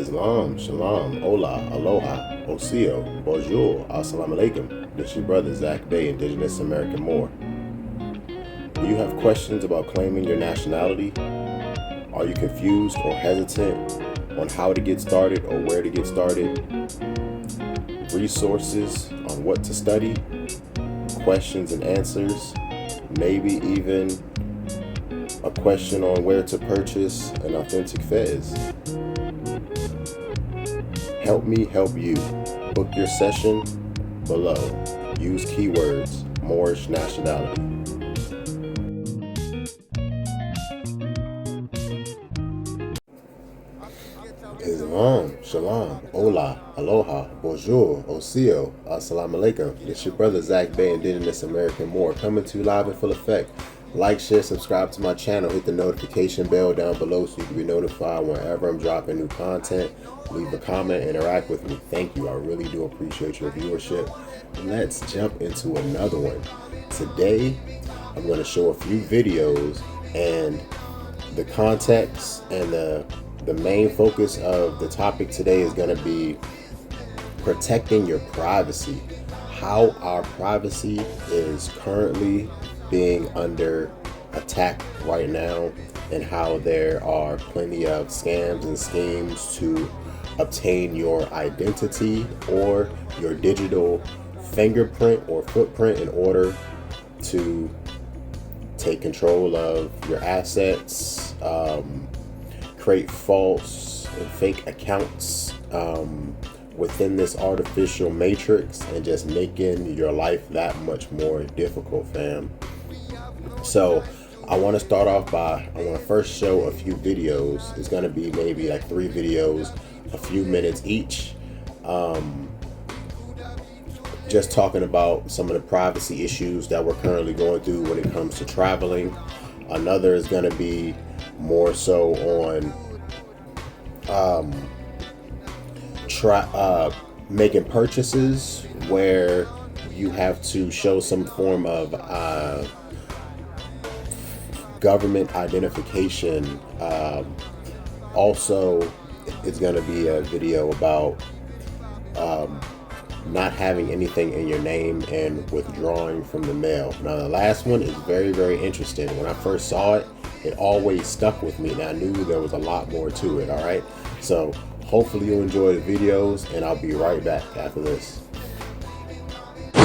Islam, Shalom, Hola, Aloha, Osio, Bonjour, Assalamu Alaikum. This your brother Zach Bay, Indigenous American Moor. Do you have questions about claiming your nationality? Are you confused or hesitant on how to get started or where to get started? Resources on what to study, questions and answers, maybe even a question on where to purchase an authentic fez. Help me help you. Book your session below. Use keywords Moorish nationality. Islam, Shalom, Hola, Aloha, Bonjour, Osio, Assalamu Alaikum. It's your brother Zach Bay, Indigenous American Moor, coming to you live in full effect. Like, share, subscribe to my channel, hit the notification bell down below so you can be notified whenever I'm dropping new content. Leave a comment, interact with me. Thank you. I really do appreciate your viewership. Let's jump into another one. Today, I'm going to show a few videos, and the context and the main focus of the topic today is going to be protecting your privacy. How our privacy is currently being under attack right now, and how there are plenty of scams and schemes to obtain your identity or your digital fingerprint or footprint in order to take control of your assets, create false and fake accounts within this artificial matrix, and just making your life that much more difficult, fam. So I want to start off by, I want to first show a few videos. It's going to be maybe like 3 videos, a few minutes each, just talking about some of the privacy issues that we're currently going through when it comes to traveling. Another is going to be more so on making purchases where you have to show some form of government identification. Also, it's going to be a video about not having anything in your name and withdrawing from the mail. Now, the last one is very, very interesting. When I first saw it, it always stuck with me, and I knew there was a lot more to it. All right, so hopefully you enjoy the videos, and I'll be right back after this.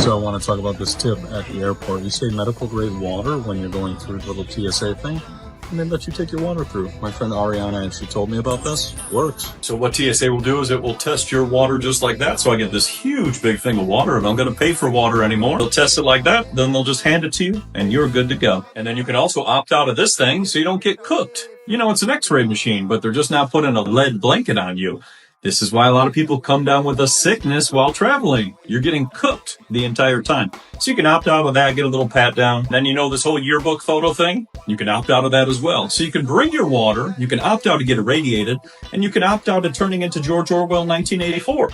So I want to talk about this tip at the airport. You say medical grade water when you're going through the little TSA thing, and they let you take your water through. My friend Ariana actually told me about this. Works. So what TSA will do is it will test your water just like that. So I get this huge big thing of water, and I'm going to pay for water anymore. They'll test it like that, then they'll just hand it to you, and you're good to go. And then you can also opt out of this thing so you don't get cooked. You know, it's an x-ray machine, but they're just not putting a lead blanket on you. This is why a lot of people come down with a sickness while traveling. You're getting cooked the entire time. So you can opt out of that, get a little pat down. Then you know this whole yearbook photo thing? You can opt out of that as well. So you can bring your water, you can opt out to get irradiated, and you can opt out of turning into George Orwell 1984.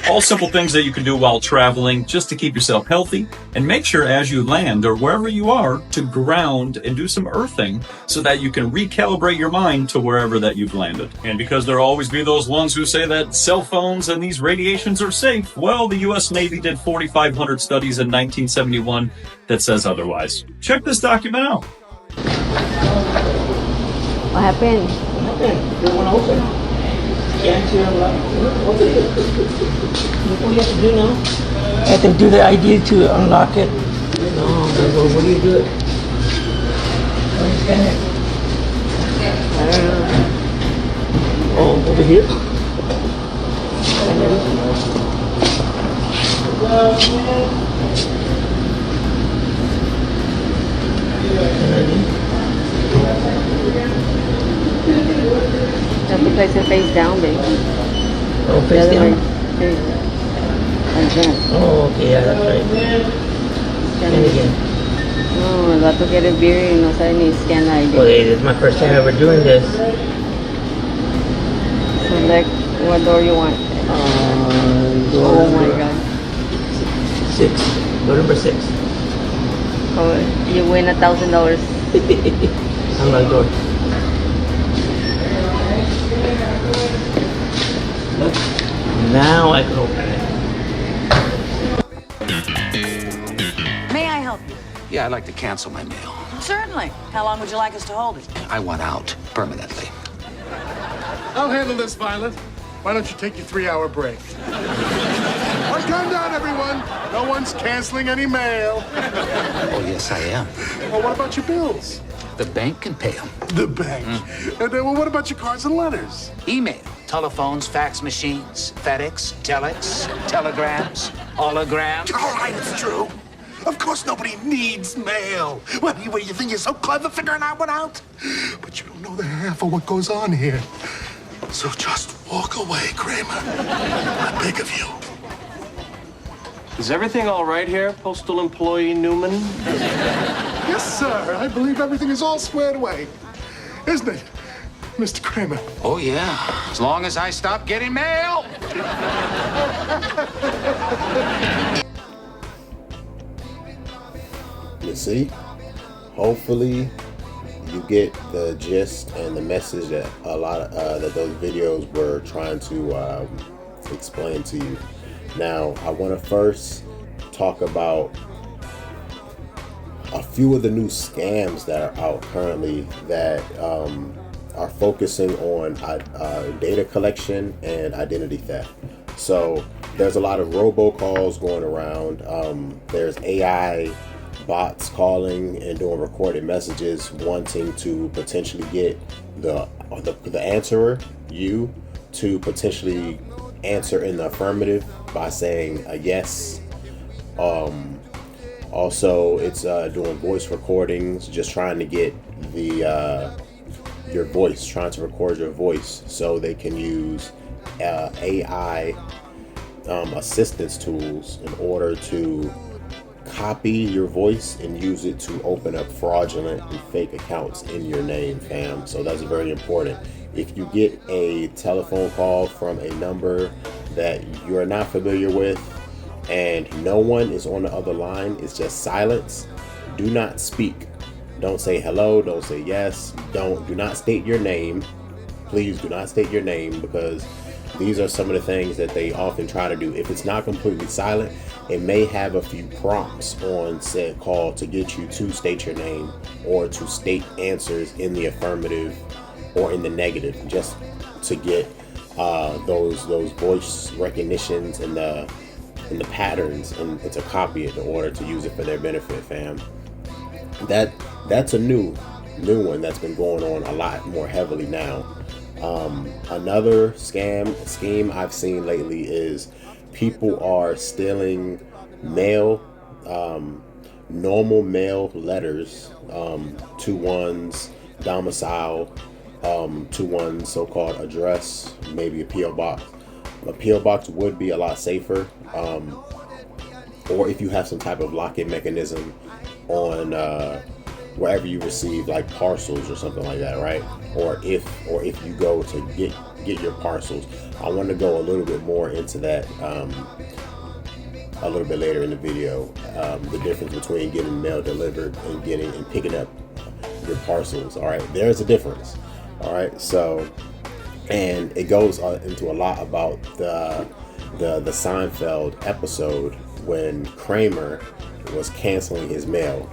All simple things that you can do while traveling just to keep yourself healthy, and make sure as you land or wherever you are to ground and do some earthing so that you can recalibrate your mind to wherever that you've landed. And because there'll always be those ones who say that cell phones and these radiations are safe, well, the US Navy did 4,500 studies in 1971 that says otherwise. Check this document out. What happened? They want to open. Can't you open it? What do you have to do now? I have to do the ID to unlock it. No, what do you do it? How do you scan it? I don't know. Oh, over here? You have to place it face down, baby. Oh, face down? Like that. Oh, okay, yeah, that's right. Scan And it. again. No, el vato quiere beer y no sabe ni scan la ID. Okay, this is my first time ever doing this. Select what door you want. Door Oh my number god. 6. Door number 6. Oh, you win $1,000. Unlock door. Look, now I can open it. May I help you? Yeah, I'd like to cancel my mail. Certainly. How long would you like us to hold it? I want out permanently. I'll handle this, Violet. Why don't you take your 3-hour break? All right, calm down, everyone. No one's canceling any mail. Oh, yes, I am. Well, what about your bills? The bank can pay them. The bank. And then, well, what about your cards and letters? Email, telephones, fax machines, FedEx, telex, telegrams, holograms. All right, it's true. Of course, nobody needs mail. What do you think you're so clever figuring that one out? But you don't know the half of what goes on here. So just walk away, Kramer. I beg of you. Is everything all right here, Postal Employee Newman? Yes, sir. I believe everything is all squared away. Isn't it, Mr. Kramer? Oh, yeah. As long as I stop getting mail. You see? Hopefully you get the gist and the message that a lot of that those videos were trying to explain to you. Now, I want to first talk about a few of the new scams that are out currently that are focusing on data collection and identity theft. So there's a lot of robocalls going around. There's AI bots calling and doing recorded messages wanting to potentially get the answerer, you, to potentially answer in the affirmative by saying a yes. Also, it's doing voice recordings, just trying to get your voice, trying to record your voice so they can use AI assistance tools in order to copy your voice and use it to open up fraudulent and fake accounts in your name, fam. So that's very important. If you get a telephone call from a number that you're not familiar with and no one is on the other line, it's just silence, do not speak. Don't say hello, don't say yes, do not state your name. Please do not state your name, because these are some of the things that they often try to do. If it's not completely silent, it may have a few prompts on said call to get you to state your name or to state answers in the affirmative or in the negative, just to get those voice recognitions and the patterns and to copy it in order to use it for their benefit, fam. That's a new one that's been going on a lot more heavily now. Another scheme I've seen lately is people are stealing mail, normal mail letters to one's domicile, to one's so-called address, maybe a P.O. box. A P.O. box would be a lot safer, or if you have some type of lock-in mechanism on wherever you receive like parcels or something like that, right? Or if you go to get your parcels. I want to go a little bit more into that a little bit later in the video. The difference between getting mail delivered and picking up your parcels. All right, there's a difference. All right, so, and it goes into a lot about the Seinfeld episode when Kramer was canceling his mail.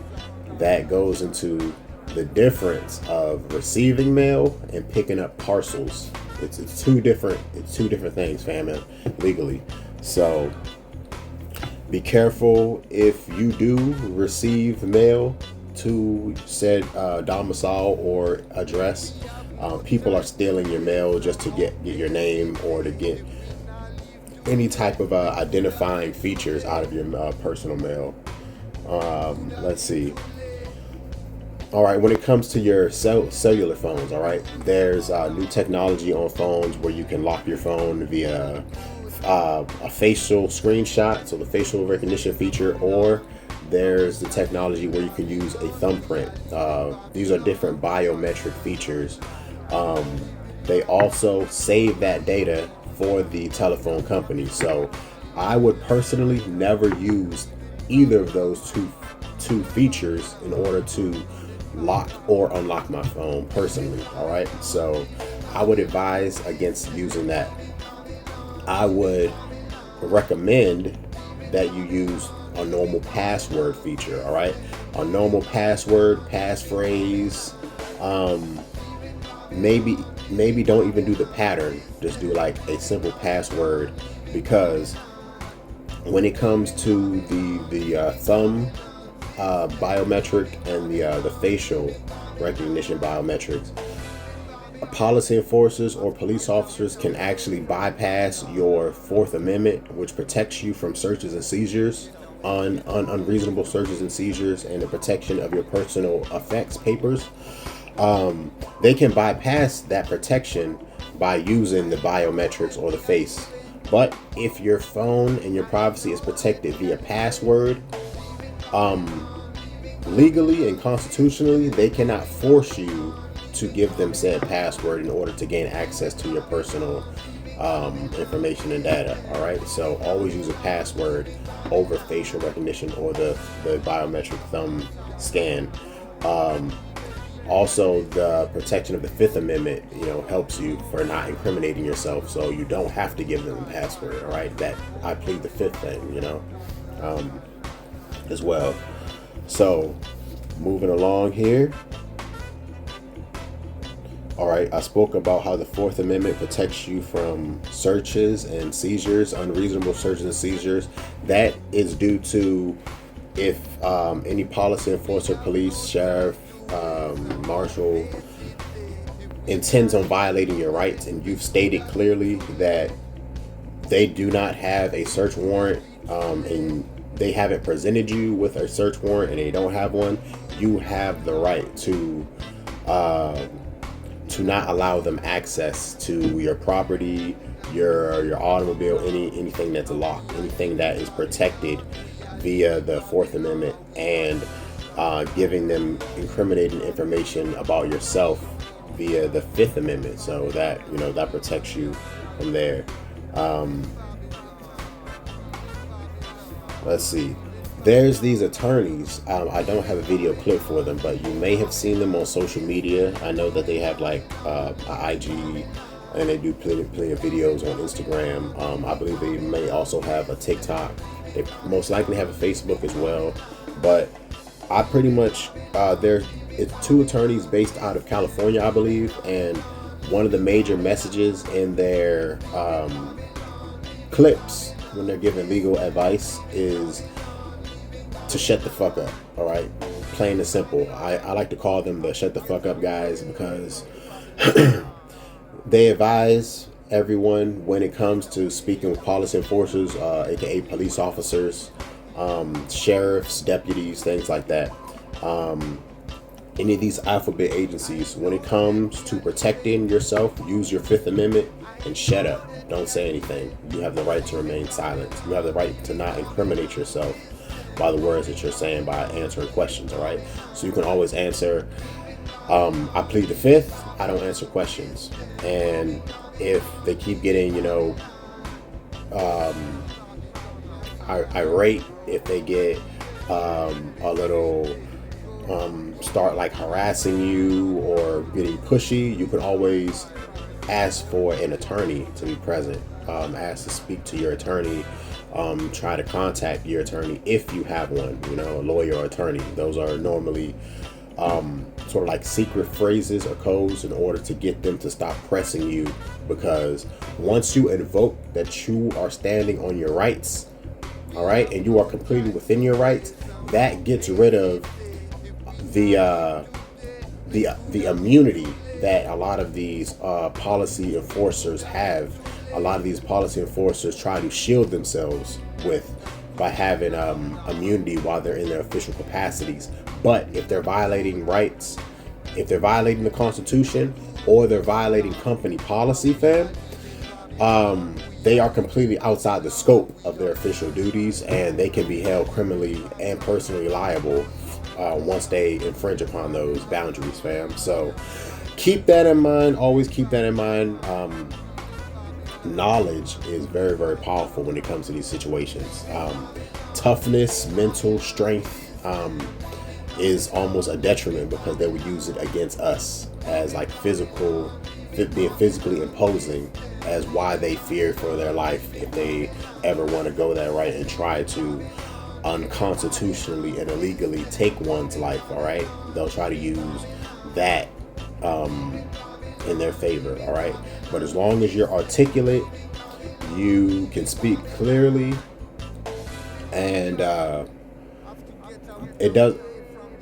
That goes into the difference of receiving mail and picking up parcels. It's two different things, fam, legally. So be careful if you do receive mail to said domicile or address. People are stealing your mail just to get your name or to get any type of identifying features out of your personal mail. Let's see. All right, when it comes to your cellular phones, all right, there's new technology on phones where you can lock your phone via a facial screenshot, so the facial recognition feature, or there's the technology where you can use a thumbprint. These are different biometric features. They also save that data for the telephone company. So I would personally never use either of those two features in order to lock or unlock my phone personally. All right, so I would advise against using that. I would recommend that you use a normal password feature. All right, a normal password, passphrase. Maybe don't even do the pattern. Just do like a simple password, because when it comes to the thumb biometric and the facial recognition biometrics, policy enforcers or police officers can actually bypass your Fourth Amendment, which protects you from searches and seizures, on unreasonable searches and seizures, and the protection of your personal effects papers. They can bypass that protection by using the biometrics or the face. But if your phone and your privacy is protected via password, legally and constitutionally, they cannot force you to give them said password in order to gain access to your personal information and data. All right, so always use a password over facial recognition or the biometric thumb scan. Also, the protection of the Fifth Amendment, helps you for not incriminating yourself, so you don't have to give them a password. All right, that I plead the fifth thing, as well. So, moving along here. All right, I spoke about how the Fourth Amendment protects you from searches and seizures, unreasonable searches and seizures. That is due to if any policy enforcer, police, sheriff, marshal intends on violating your rights, and you've stated clearly that they do not have a search warrant, and they haven't presented you with a search warrant and they don't have one, you have the right to not allow them access to your property, your automobile, anything that's locked, anything that is protected via the Fourth Amendment, and giving them incriminating information about yourself via the Fifth Amendment. So that that protects you from there. Let's see. There's these attorneys. I don't have a video clip for them, but you may have seen them on social media. I know that they have like a IG, and they do plenty of videos on Instagram. I believe they may also have a TikTok. They most likely have a Facebook as well. But I pretty much it's two attorneys based out of California, I believe, and one of the major messages in their clips when they're giving legal advice is to shut the fuck up. All right, plain and simple. I like to call them the shut the fuck up guys, because they advise everyone when it comes to speaking with policy enforcers, aka police officers, sheriffs, deputies, things like that. Any of these alphabet agencies, when it comes to protecting yourself, use your Fifth Amendment and shut up. Don't say anything. You have the right to remain silent. You have the right to not incriminate yourself by the words that you're saying by answering questions. All right, so you can always answer, I plead the fifth, I don't answer questions. And if they keep getting irate, if they get a little start like harassing you or getting pushy, you can always ask for an attorney to be present. Ask to speak to your attorney. Try to contact your attorney if you have one, a lawyer or attorney. Those are normally sort of like secret phrases or codes in order to get them to stop pressing you, because once you invoke that you are standing on your rights, all right, and you are completely within your rights, that gets rid of the immunity that a lot of these policy enforcers have. A lot of these policy enforcers try to shield themselves with by having immunity while they're in their official capacities. But if they're violating rights, if they're violating the Constitution, or they're violating company policy, fam, they are completely outside the scope of their official duties, and they can be held criminally and personally liable once they infringe upon those boundaries, fam. So keep that in mind. Always keep that in mind. Knowledge is very, very powerful when it comes to these situations. Toughness, mental strength is almost a detriment, because they would use it against us as like being physically imposing as why they fear for their life if they ever want to go that right and try to unconstitutionally and illegally take one's life. All right, they'll try to use that in their favor. All right, but as long as you're articulate, you can speak clearly, and it does.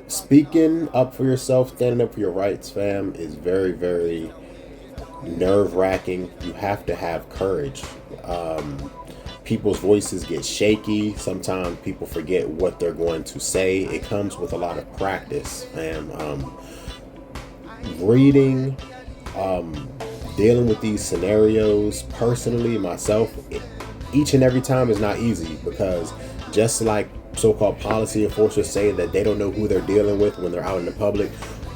Speaking up for yourself, standing up for your rights, fam, is very, very nerve-wracking. You have to have courage. People's voices get shaky. Sometimes people forget what they're going to say. It comes with a lot of practice, fam. Reading, dealing with these scenarios personally, myself, each and every time is not easy, because just like so-called policy enforcers say that they don't know who they're dealing with when they're out in the public,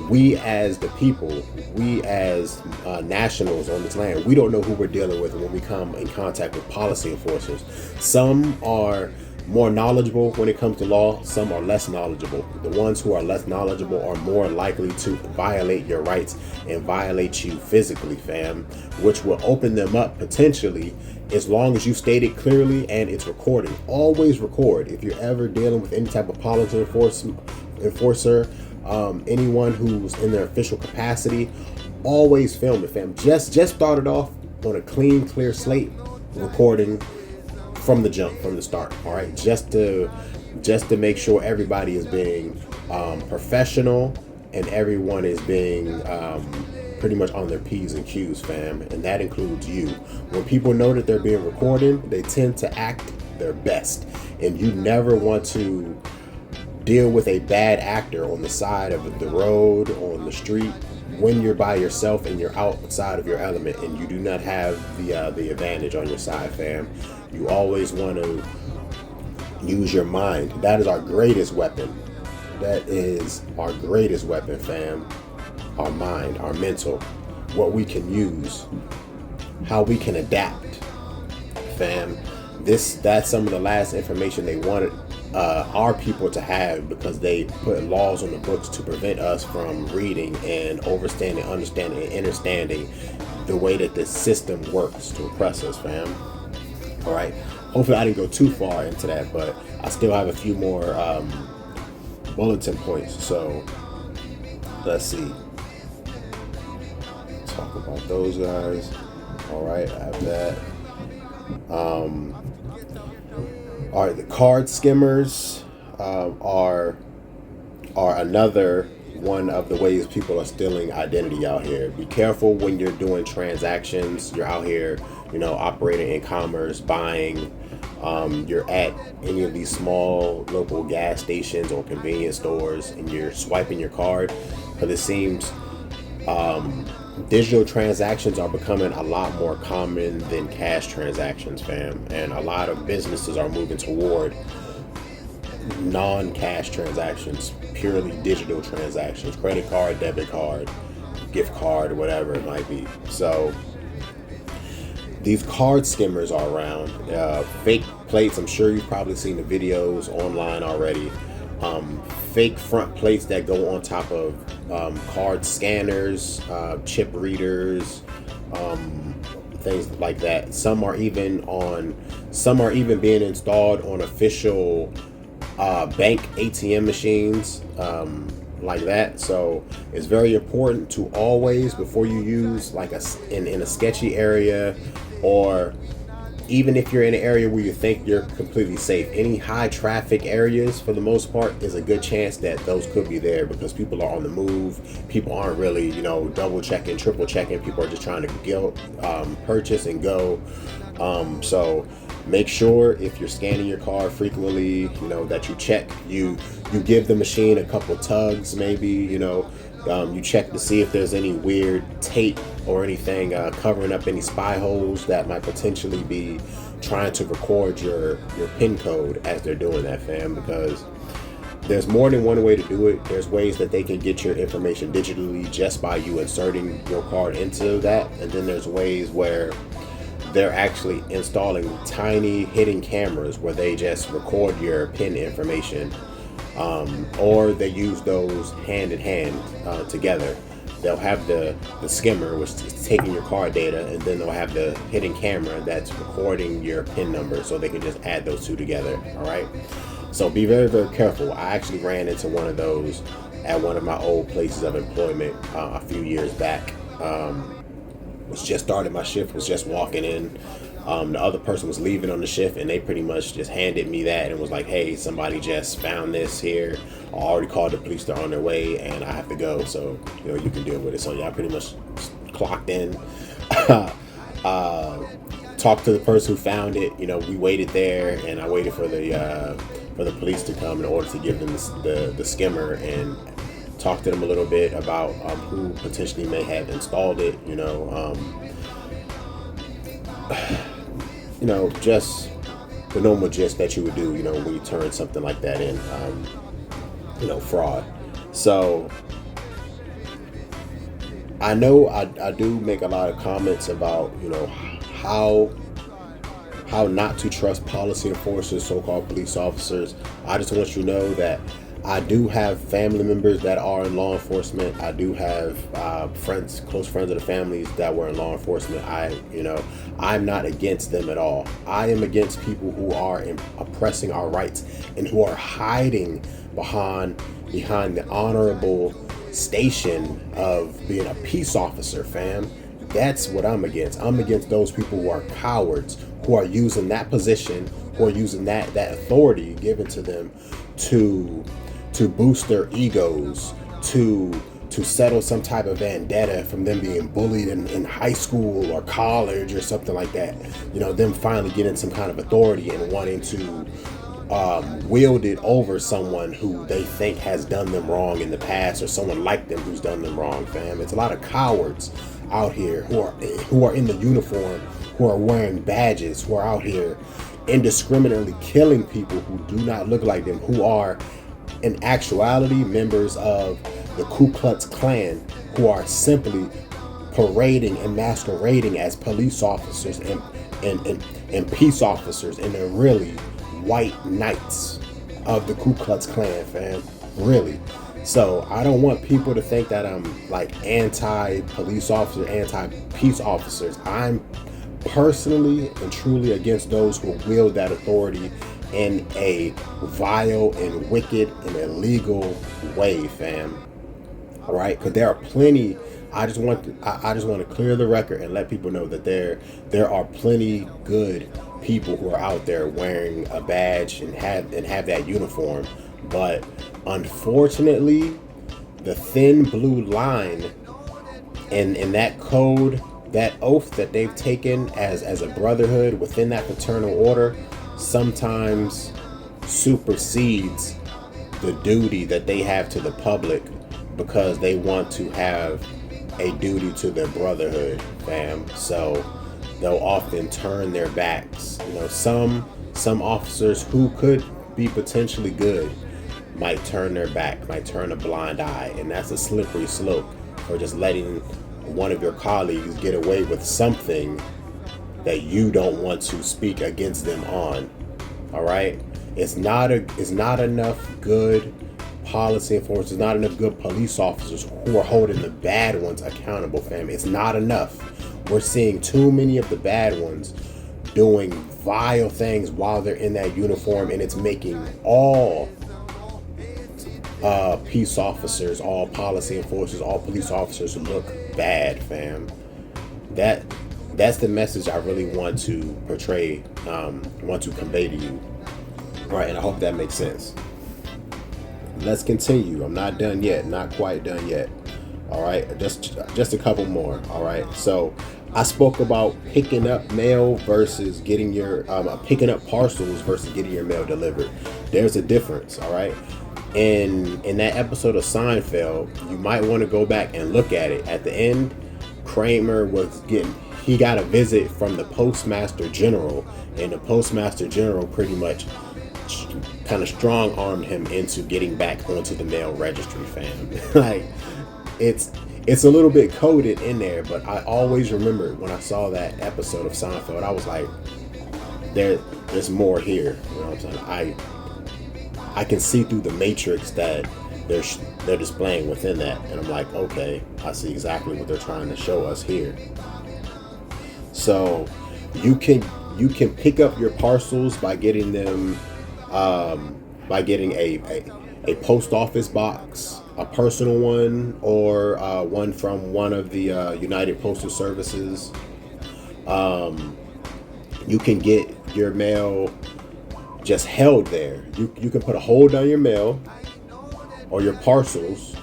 we as the people, we as nationals on this land, we don't know who we're dealing with when we come in contact with policy enforcers. Some are more knowledgeable when it comes to law, some are less knowledgeable. The ones who are less knowledgeable are more likely to violate your rights and violate you physically, fam, which will open them up potentially, as long as you state it clearly and it's recording. Always record. If you're ever dealing with any type of policy enforcer, anyone who's in their official capacity, always film it, fam. Just start it off on a clean, clear slate, recording from the jump, from the start. All right, just to make sure everybody is being professional and everyone is being pretty much on their P's and Q's, fam, and that includes you. When people know that they're being recorded, they tend to act their best, and you never want to deal with a bad actor on the side of the road, on the street, when you're by yourself and you're outside of your element and you do not have the advantage on your side, fam. You always want to use your mind. That is our greatest weapon. That is our greatest weapon, fam. Our mind, our mental, what we can use, how we can adapt, fam. That's some of the last information they wanted our people to have, because they put laws on the books to prevent us from reading and understanding and understanding the way that this system works to oppress us, fam. All right. Hopefully I didn't go too far into that, but I still have a few more bulletin points. So let's see. Talk about those guys. All right, I have that. All right, the card skimmers are another one of the ways people are stealing identity out here. Be careful when you're doing transactions. You're out here, operating in commerce, buying. You're at any of these small local gas stations or convenience stores, and you're swiping your card, because it seems digital transactions are becoming a lot more common than cash transactions, fam. And a lot of businesses are moving toward non-cash transactions, purely digital transactions, credit card, debit card, gift card, whatever it might be. So these card skimmers are around. Fake plates, I'm sure you've probably seen the videos online already. Fake front plates that go on top of card scanners, chip readers, things like that. Some are even being installed on official bank ATM machines, like that. So it's very important to always, before you use like in a sketchy area, or even if you're in an area where you think you're completely safe, any high traffic areas, for the most part, is a good chance that those could be there, because people are on the move. People aren't really, double checking, triple checking. People are just trying to go purchase and go. So make sure, if you're scanning your card frequently, that you check, you give the machine a couple tugs, maybe, you check to see if there's any weird tape or anything covering up any spy holes that might potentially be trying to record your PIN code as they're doing that, fam, because there's more than one way to do it. There's ways that they can get your information digitally just by you inserting your card into that, and then there's ways where they're actually installing tiny hidden cameras where they just record your PIN information, or they use those hand in hand together. they'll have the skimmer, which is taking your car data, and then they'll have the hidden camera that's recording your PIN number, so they can just add those two together. All right. So be very, very careful. I actually ran into one of those at one of my old places of employment a few years back. Was just started my shift, was just walking in. The other person was leaving on the shift, and they pretty much just handed me that and was like, hey, somebody just found this here. I already called the police, they're on their way, and I have to go, so you can deal with it. So yeah, I pretty much clocked in, talked to the person who found it. We waited there, and I waited for the police to come in order to give them the skimmer and talk to them a little bit about who potentially may have installed it. Just the normal gist that you would do, when you turn something like that in, fraud. So I know I do make a lot of comments about, how not to trust policy enforcers, so-called police officers. I just want you to know that I do have family members that are in law enforcement. I do have close friends of the families that were in law enforcement. I'm not against them at all. I am against people who are oppressing our rights and who are hiding behind the honorable station of being a peace officer, fam. That's what I'm against. I'm against those people who are cowards, who are using that position, who are using that authority given to them to boost their egos, to settle some type of vendetta from them being bullied in high school or college or something like that. Them finally getting some kind of authority and wanting to wield it over someone who they think has done them wrong in the past, or someone like them who's done them wrong, fam. It's a lot of cowards out here who are in the uniform, who are wearing badges, who are out here indiscriminately killing people who do not look like them, who are in actuality members of the Ku Klux Klan, who are simply parading and masquerading as police officers and peace officers, and they're really white knights of the Ku Klux Klan, fam. Really. So I don't want people to think that I'm like anti-police officer, anti-peace officers. I'm personally and truly against those who wield that authority in a vile and wicked and illegal way, fam. All right, because there are plenty. I just want to clear the record and let people know that there are plenty good people who are out there wearing a badge and have that uniform. But unfortunately, the thin blue line in that code, that oath that they've taken as a brotherhood within that fraternal order, sometimes supersedes the duty that they have to the public, because they want to have a duty to their brotherhood, fam. So they'll often turn their backs. Some officers who could be potentially good might turn their back, might turn a blind eye, and that's a slippery slope for just letting one of your colleagues get away with something that you don't want to speak against them on. All right, it's not enough good policy enforcers, not enough good police officers who are holding the bad ones accountable, fam. It's not enough. We're seeing too many of the bad ones doing vile things while they're in that uniform, and it's making all peace officers, all policy enforcers, all police officers look bad, fam. That's the message I really want to portray, want to convey to you. All right, and I hope that makes sense. Let's continue. I'm not done yet. Not quite done yet. All right, just a couple more. All right, so I spoke about picking up mail versus getting your picking up parcels versus getting your mail delivered. There's a difference. All right. In that episode of Seinfeld, you might want to go back and look at it. At the end, Kramer he got a visit from the Postmaster General, and the Postmaster General pretty much kind of strong-armed him into getting back onto the mail registry, fam. Like, it's a little bit coded in there, but I always remember when I saw that episode of Seinfeld, I was like, there's more here. You know what I'm saying? I can see through the matrix that they're displaying within that, and I'm like, okay, I see exactly what they're trying to show us here. So you can pick up your parcels by getting them, by getting a post office box, a personal one, or one from one of the United Postal Services. You can get your mail just held there. You can put a hold on your mail or your parcels.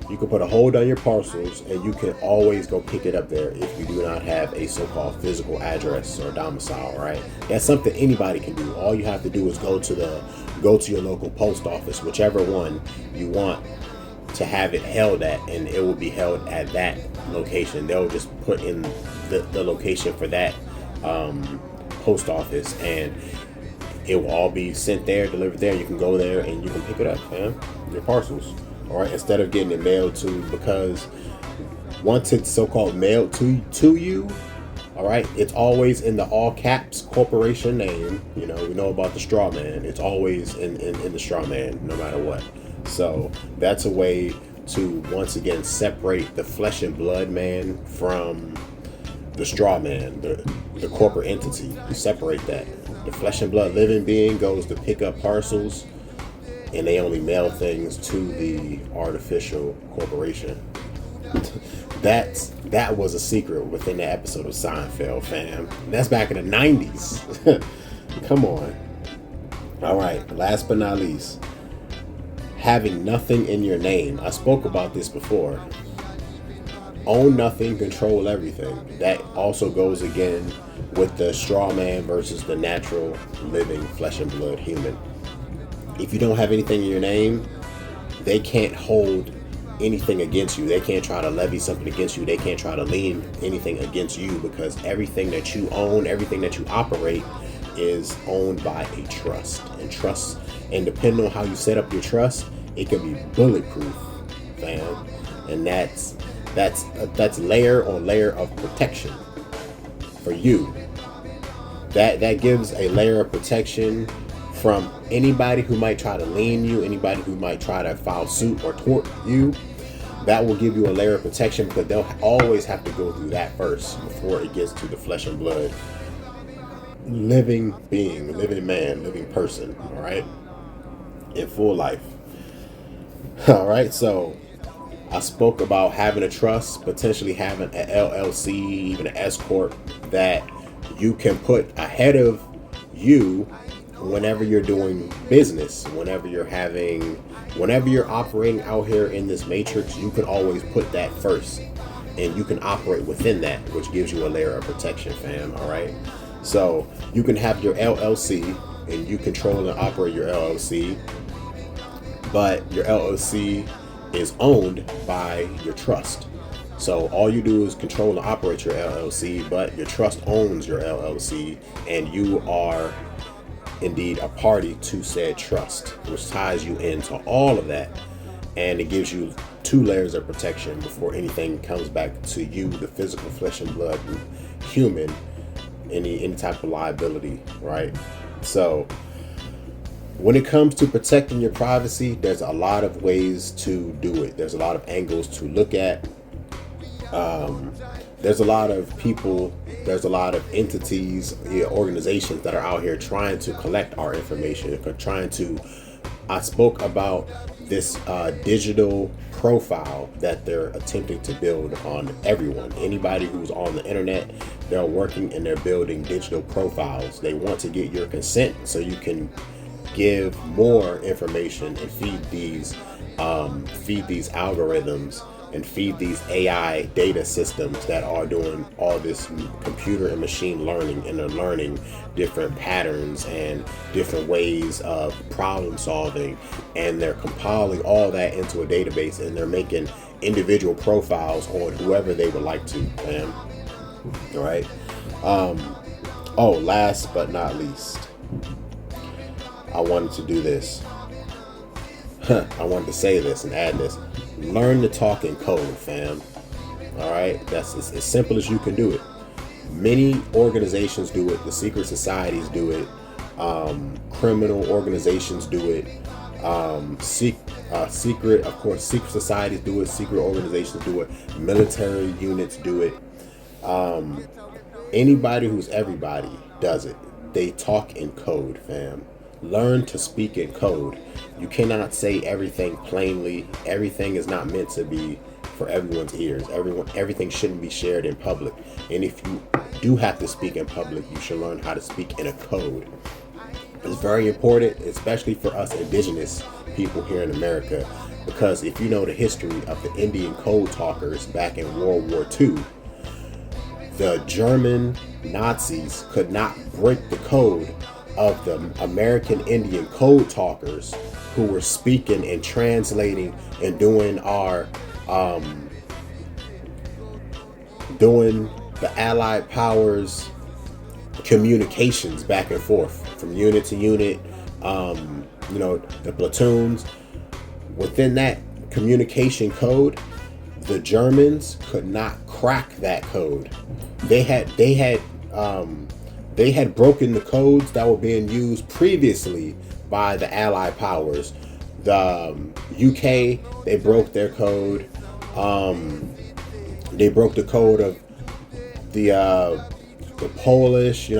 You can put a hold on your parcels, and you can always go pick it up there if you do not have a so-called physical address or domicile, right? That's something anybody can do. All you have to do is go to your local post office, whichever one you want to have it held at, and it will be held at that location. They'll just put in the location for that post office, and it will all be sent there, delivered there. You can go there and you can pick it up, man. Your parcels. All right, instead of getting it mailed to, because once it's so-called mailed to you, all right, it's always in the all caps corporation name. You know, we know about the straw man. It's always in the straw man, no matter what. So that's a way to once again separate the flesh and blood man from the straw man, the corporate entity. You separate that. The flesh and blood living being goes to pick up parcels, and they only mail things to the artificial corporation. That was a secret within the episode of Seinfeld, fam. And that's back in the 90s. Come on. All right, last but not least, having nothing in your name. I spoke about this before. Own nothing, control everything. That also goes again with the straw man versus the natural living flesh and blood human. If you don't have anything in your name, they can't hold anything against you. They can't try to levy something against you. They can't try to lean anything against you, because everything that you own, everything that you operate is owned by a trust. And depending on how you set up your trust, it can be bulletproof, fam. And that's layer on layer of protection for you. That gives a layer of protection from anybody who might try to lean you, anybody who might try to file suit or tort you. That will give you a layer of protection, because they'll always have to go through that first before it gets to the flesh and blood living being, living man, living person, all right, in full life. All right, so I spoke about having a trust, potentially having an LLC, even an S corp that you can put ahead of you whenever you're doing business, whenever you're operating out here in this matrix. You can always put that first, and you can operate within that, which gives you a layer of protection, fam. All right, so you can have your LLC, and you control and operate your LLC, but your LLC is owned by your trust. So all you do is control and operate your LLC, but your trust owns your LLC, and you are indeed a party to said trust, which ties you into all of that, and it gives you 2 layers of protection before anything comes back to you, the physical flesh and blood human, any type of liability, right? So when it comes to protecting your privacy, there's a lot of ways to do it. There's a lot of angles to look at. There's a lot of people, there's a lot of entities, organizations that are out here trying to collect our information, I spoke about this digital profile that they're attempting to build on everyone. Anybody who's on the internet, they're working and they're building digital profiles. They want to get your consent so you can give more information and feed these algorithms and feed these AI data systems that are doing all this computer and machine learning, and they're learning different patterns and different ways of problem solving, and they're compiling all that into a database, and they're making individual profiles on whoever they would like to, man. All right. Last but not least, I wanted to do this. I wanted to say this and add this. Learn to talk in code, fam. All right, that's as simple as you can do it. Many organizations do it. The secret societies do it. Criminal organizations do it. Secret, of course, secret societies do it, secret organizations do it, military units do it. Anybody who's everybody does it. They talk in code, fam. Learn to speak in code. You cannot say everything plainly. Everything is not meant to be for everyone's ears. Everything shouldn't be shared in public. And if you do have to speak in public, you should learn how to speak in a code. It's very important, especially for us indigenous people here in America, because if you know the history of the Indian code talkers back in World War II, the German Nazis could not break the code of the American Indian code talkers who were speaking and translating and doing the Allied powers communications back and forth from unit to unit. The platoons within that communication code, the Germans could not crack that code. They had broken the codes that were being used previously by the Allied powers. The UK, they broke their code. They broke the code of the Polish,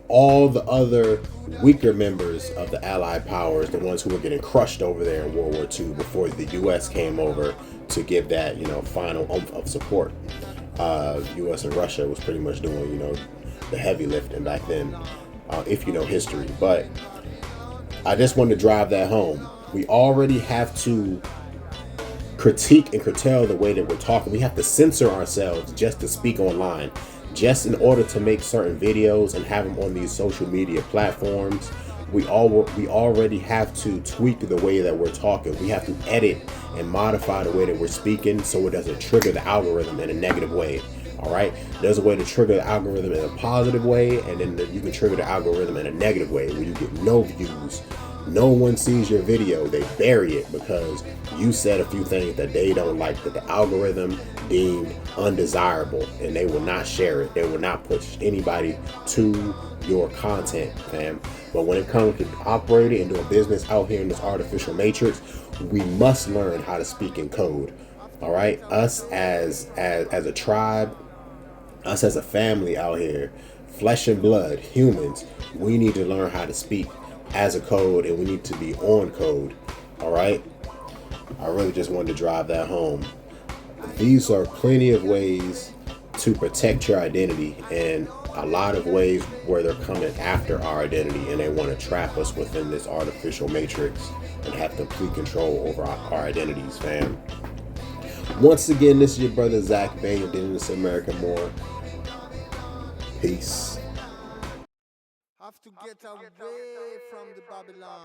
all the other weaker members of the Allied powers, the ones who were getting crushed over there in World War II before the US came over to give that, final oomph of support. US and Russia was pretty much doing, the heavy lifting back then, if you know history. But I just wanted to drive that home. We already have to critique and curtail the way that we're talking. We have to censor ourselves just to speak online, just in order to make certain videos and have them on these social media platforms. We already have to tweak the way that we're talking. We have to edit and modify the way that we're speaking so it doesn't trigger the algorithm in a negative way. All right, there's a way to trigger the algorithm in a positive way, and then you can trigger the algorithm in a negative way where you get no views. No one sees your video. They bury it because you said a few things that they don't like, that the algorithm deemed undesirable, and they will not share it. They will not push anybody to your content, fam. But when it comes to operating and doing business out here in this artificial matrix, we must learn how to speak in code. All right, us as a tribe, us as a family out here, flesh and blood, humans, we need to learn how to speak as a code, and we need to be on code. All right, I really just wanted to drive that home. These are plenty of ways to protect your identity, and a lot of ways where they're coming after our identity, and they want to trap us within this artificial matrix and have complete control over our identities, fam. Once again, this is your brother Zach Bay, and Indigenous American More. Peace. Have to get away from the Babylon.